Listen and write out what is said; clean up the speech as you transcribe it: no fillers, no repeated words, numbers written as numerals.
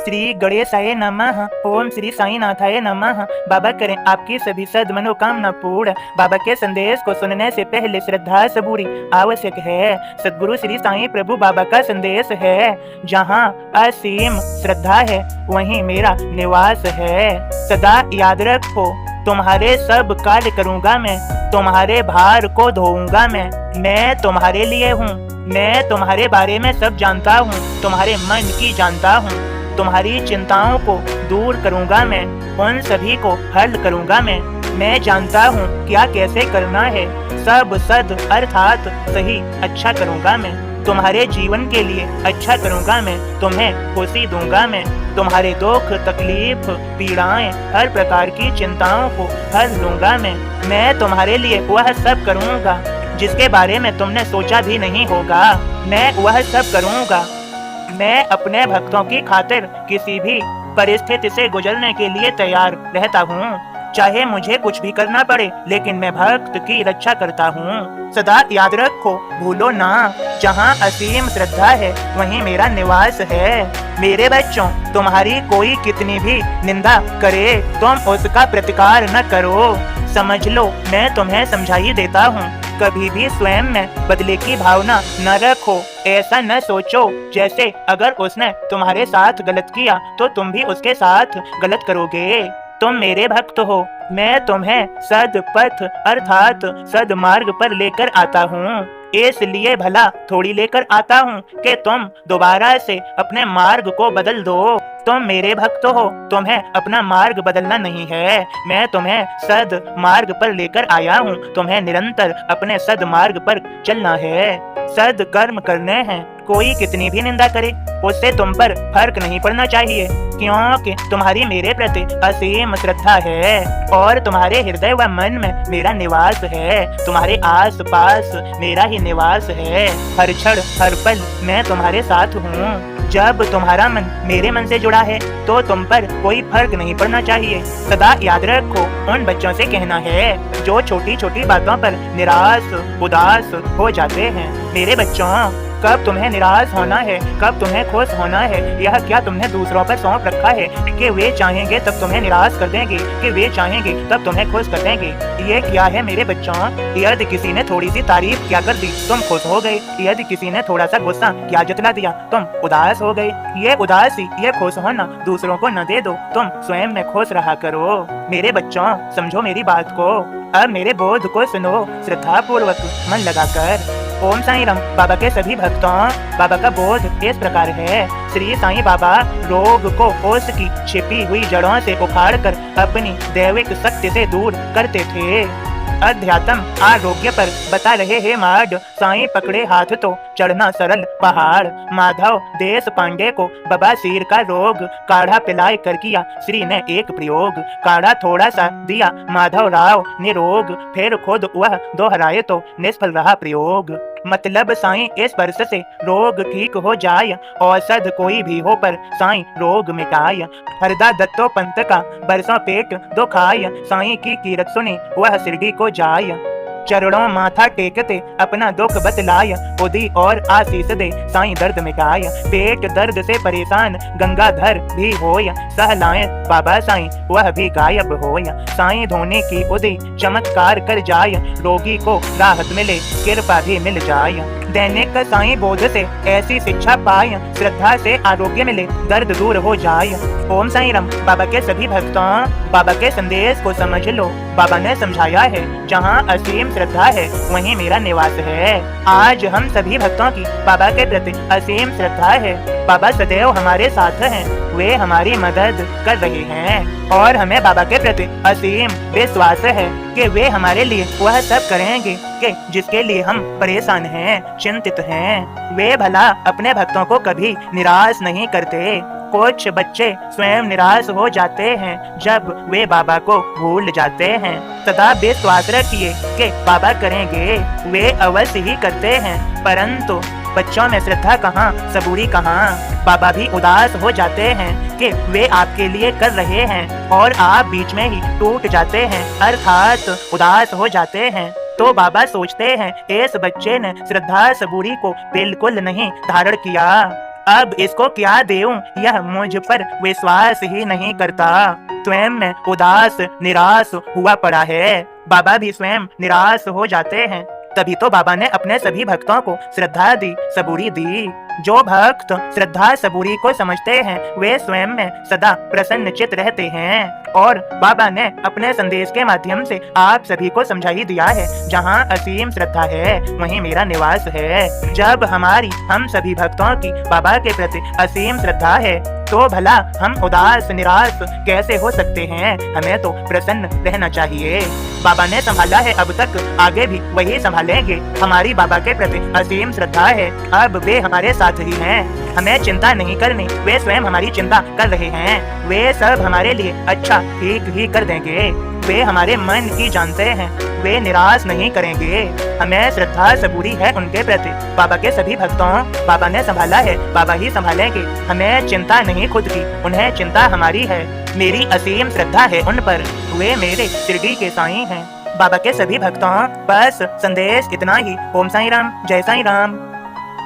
श्री गणेशाय नमः। ओम श्री साईनाथाय नमः। बाबा करें आपकी सभी सद मनोकामना पूर्ण। बाबा के संदेश को सुनने से पहले श्रद्धा सबूरी आवश्यक है। सदगुरु श्री साईं प्रभु बाबा का संदेश है, जहाँ असीम श्रद्धा है वहीं मेरा निवास है। सदा याद रखो, तुम्हारे सब कार्य करूँगा मैं, तुम्हारे भार को धोऊंगा मैं तुम्हारे लिए हूँ। मैं तुम्हारे बारे में सब जानता हूँ, तुम्हारे मन की जानता हूँ। तुम्हारी चिंताओं को दूर करूँगा मैं, उन सभी को हल करूँगा मैं जानता हूँ क्या कैसे करना है। सब सद अर्थात सही अच्छा करूँगा मैं, तुम्हारे जीवन के लिए अच्छा करूँगा मैं। तुम्हें खुशी दूंगा मैं, तुम्हारे दुख तकलीफ पीड़ाएं हर प्रकार की चिंताओं को हल लूंगा मैं तुम्हारे लिए वह सब करूँगा जिसके बारे में तुमने सोचा भी नहीं होगा। मैं वह सब करूँगा। मैं अपने भक्तों की खातिर किसी भी परिस्थिति से गुजरने के लिए तैयार रहता हूँ, चाहे मुझे कुछ भी करना पड़े, लेकिन मैं भक्त की रक्षा करता हूँ। सदा याद रखो, भूलो ना, जहाँ असीम श्रद्धा है वहीं मेरा निवास है। मेरे बच्चों, तुम्हारी कोई कितनी भी निंदा करे तुम उसका प्रतिकार न करो। समझ लो, मैं तुम्हें समझाई देता हूँ। कभी भी स्वयं में बदले की भावना न रखो। ऐसा न सोचो जैसे अगर उसने तुम्हारे साथ गलत किया तो तुम भी उसके साथ गलत करोगे। तुम मेरे भक्त हो, मैं तुम्हें सद पथ अर्थात सद मार्ग पर लेकर आता हूँ। इसलिए भला थोड़ी लेकर आता हूँ कि तुम दोबारा से अपने मार्ग को बदल दो। तुम मेरे भक्त हो, तुम्हें अपना मार्ग बदलना नहीं है। मैं तुम्हें सद मार्ग पर लेकर आया हूँ, तुम्हें निरंतर अपने सद मार्ग पर चलना है। सद कर्म करने हैं, कोई कितनी भी निंदा करे उससे तुम पर फर्क नहीं पड़ना चाहिए, क्योंकि तुम्हारी मेरे प्रति असीम श्रद्धा है और तुम्हारे हृदय व मन में मेरा निवास है। तुम्हारे आस पास मेरा ही निवास है। हर क्षण हर पल मैं तुम्हारे साथ हूँ। जब तुम्हारा मन मेरे मन से जुड़ा है तो तुम पर कोई फर्क नहीं पड़ना चाहिए। सदा याद रखो, उन बच्चों से कहना है जो छोटी छोटी बातों पर निराश उदास हो जाते हैं। मेरे बच्चों, कब तुम्हें निराश होना है, कब तुम्हें खुश होना है, यह क्या तुमने दूसरों पर सौंप रखा है कि वे चाहेंगे तब तुम्हें निराश कर देंगे, कि वे चाहेंगे तब तुम्हें खुश कर देंगे। ये क्या है मेरे बच्चों? यदि किसी ने थोड़ी सी तारीफ क्या कर दी तुम खुश हो गए, यदि किसी ने थोड़ा सा गुस्सा क्या जतला दिया तुम उदास हो गए। ये उदासी ये खुश होना दूसरों को न दे दो, तुम स्वयं में खुश रहा करो। मेरे बच्चों, समझो मेरी बात को। अब मेरे बोध को सुनो श्रद्धा पूर्वक मन लगाकर। ओम साईं राम। बाबा के सभी भक्तों, बाबा का बोध इस प्रकार है। श्री साईं बाबा रोग को उसकी छिपी हुई जड़ों से उखाड़कर अपनी दैविक शक्ति से दूर करते थे। अध्यात्म आरोग्य पर बता रहे हैं मार्ग। साईं पकड़े हाथ तो चढ़ना सरल पहाड़। माधव देश पांडे को बवासीर का रोग काढ़ा पिलाए कर किया श्री ने एक प्रयोग। काढ़ा थोड़ा सा दिया माधव राव निरोग, फिर खुद वह दोहराए तो निष्फल रहा प्रयोग। मतलब साईं इस वर्ष से रोग ठीक हो जाय, औषध कोई भी हो पर साईं रोग मिटाय। हरदा दत्तो पंत का बरसों पेट दुखाय, साईं की कीरत सुनी वह शिरडी को जाय। चरणों माथा टेकते अपना दुख बतलाय, उदी और आशीष दे साईं दर्द मिटाय। पेट दर्द से परेशान गंगाधर भी होय, सहलाए बाबा साईं वह भी गायब होय। साईं धोने की उदी चमत्कार कर जाय, रोगी को राहत मिले कृपा भी मिल जाय। दैनिक साईं बोध से ऐसी शिक्षा पाय, श्रद्धा से आरोग्य मिले दर्द दूर हो जाय। ओम साईं राम। बाबा के सभी भक्तों, बाबा के संदेश को समझ लो। बाबा ने समझाया है, जहाँ असीम श्रद्धा है वहीं मेरा निवास है। आज हम सभी भक्तों की बाबा के प्रति असीम श्रद्धा है। बाबा सदैव हमारे साथ हैं, वे हमारी मदद कर रहे हैं और हमें बाबा के प्रति असीम विश्वास है कि वे हमारे लिए वह सब करेंगे कि जिसके लिए हम परेशान हैं, चिंतित हैं। वे भला अपने भक्तों को कभी निराश नहीं करते। कुछ बच्चे स्वयं निराश हो जाते हैं जब वे बाबा को भूल जाते हैं। सदा विश्वास रखिए कि बाबा करेंगे, वे अवश्य ही करते हैं। परंतु बच्चों में श्रद्धा कहाँ, सबूरी कहाँ। बाबा भी उदास हो जाते हैं कि वे आपके लिए कर रहे हैं और आप बीच में ही टूट जाते हैं अर्थात उदास हो जाते हैं। तो बाबा सोचते हैं इस बच्चे ने श्रद्धा सबूरी को बिल्कुल नहीं धारण किया। अब इसको क्या देऊं, यह मुझ पर विश्वास ही नहीं करता। स्वयं में उदास निराश हुआ पड़ा है। बाबा भी स्वयं निराश हो जाते हैं। तभी तो बाबा ने अपने सभी भक्तों को श्रद्धा दी, सबूरी दी। जो भक्त श्रद्धा सबूरी को समझते हैं वे स्वयं में सदा प्रसन्नचित रहते हैं। और बाबा ने अपने संदेश के माध्यम से आप सभी को समझा ही दिया है, जहाँ असीम श्रद्धा है वहीं मेरा निवास है। जब हमारी हम सभी भक्तों की बाबा के प्रति असीम श्रद्धा है तो भला हम उदास निराश कैसे हो सकते हैं। हमें तो प्रसन्न रहना चाहिए। बाबा ने संभाला है अब तक, आगे भी वही संभालेंगे। हमारी बाबा के प्रति असीम श्रद्धा है, अब वे हमारे साथ ही हैं। हमें चिंता नहीं करनी, वे स्वयं हमारी चिंता कर रहे हैं। वे सब हमारे लिए अच्छा ठीक ही कर देंगे। वे हमारे मन की जानते हैं, वे निराश नहीं करेंगे। हमें श्रद्धा सबूरी है उनके प्रति। बाबा के सभी भक्तों बाबा ने संभाला है, बाबा ही संभालेंगे। हमें चिंता नहीं खुद की, उन्हें चिंता हमारी है। मेरी असीम श्रद्धा है उन पर, वे मेरे शिरडी के साईं हैं। बाबा के सभी भक्तों बस संदेश इतना ही। ओम साईं राम, जय साईं राम।